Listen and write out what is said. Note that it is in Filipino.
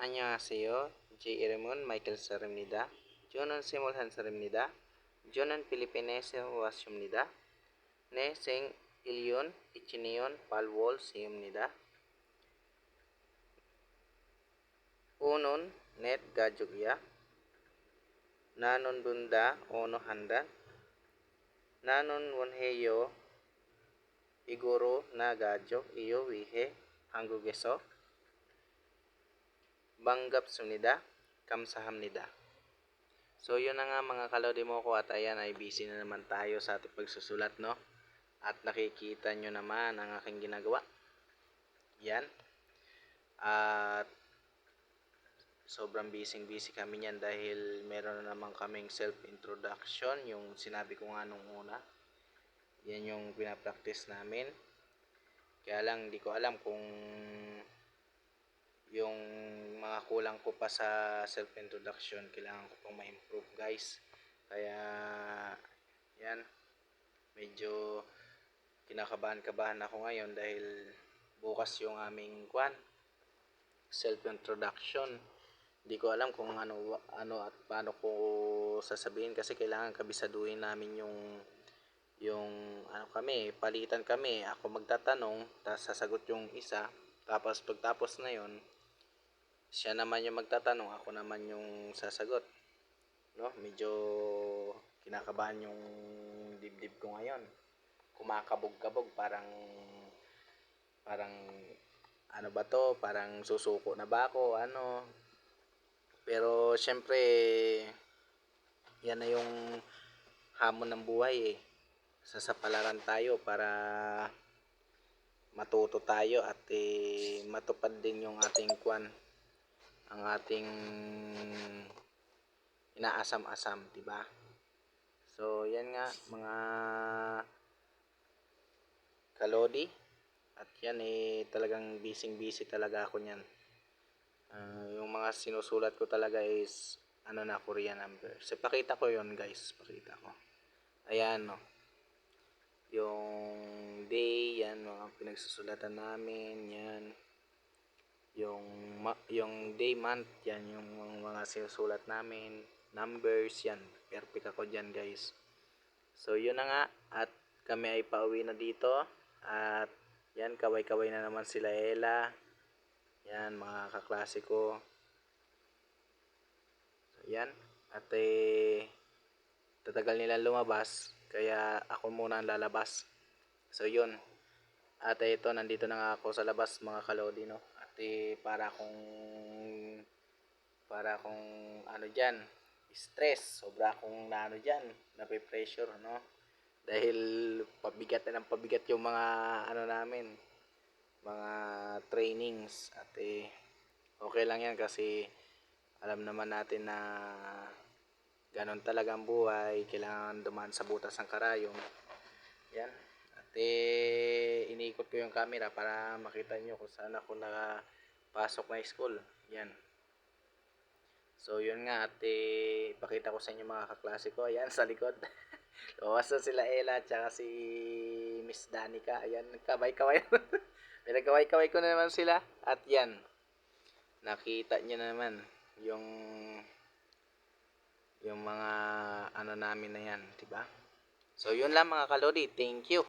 안녕하세요. 제 이름은 마이클 썰입니다. 저는 21살입니다. 저는 필리핀에서 왔습니다. 네, 생 1년, 2년, 8월 siyumnida. Unon, net gajugya. Nanon bunda, ono handa. Nanon wonheyo, iguro na gajok iyo wihe, hanggugeso. Banggap sumnida, kamsahamnida. So yun na nga mga kalodi mo ko, at ayan ay busy na naman tayo sa ating pagsusulat, no? At nakikita nyo naman ang aking ginagawa. Yan. At sobrang busy kami niyan dahil meron na naman kaming self-introduction, yung sinabi ko nga nung una. Yan yung pinapractice namin. Kaya lang di ko alam kung yung mga kulang ko pa sa self-introduction, kailangan ko pang ma-improve, guys. Kaya yan, medyo kinakabahan ako ngayon dahil bukas yung aming self-introduction. Hindi ko alam kung ano at paano ko sasabihin kasi kailangan kabisaduhin namin yung palitan kami. Ako magtatanong, tapos sasagot yung isa. Tapos pagtapos na yon, siya naman yung magtatanong, ako naman yung sasagot. No, medyo kinakabahan yung dibdib ko ngayon. Kumakabog-kabog, parang ano ba to, parang susuko na ba ako, ano. Pero syempre yan na yung hamon ng buhay eh. Sasapalaran tayo para matuto tayo at matupad din yung ating ang ating inaasam-asam, di ba? So yan nga mga kalodi, at yan talagang busy talaga ako niyan. Yung mga sinusulat ko talaga is Korean number. So pakita ko yon, guys, pakita ko. Ayan, no. Yung day, yan mga pinagsusulatan namin, yan. Yung day, month, yan yung mga sinusulat namin, numbers, yan. Perfect ako diyan, guys. So yun na nga, at kami ay pauwi na dito, at yan, kaway-kaway na naman sila Ella. Yan, mga kaklase ko. So, yan, at tatagal nila lumabas, kaya ako muna ang lalabas. So yun, at ito, nandito na nga ako sa labas, mga kalodi, no. At para akong dyan, stress, sobra akong dyan, nape-pressure, no. Dahil pabigat na ng pabigat yung mga namin, mga trainings. At okay lang yan kasi alam naman natin na ganon talaga ang buhay, kailangan dumaan sa butas ng karayom. Yan, at iniikot ko yung camera para makita nyo kung saan ako nakapasok na school. Yan. So yun nga, at ipakita ko sa inyo mga kaklase ko. Ayan sa likod. Lumabas na sila Ella at saka si Miss Danica. Ayan, nagkabay-kaway. Pinagkaway-kaway ko na naman sila. At yan, nakita nyo na naman yung mga namin na yan, diba? So yun lang mga kalodi, thank you.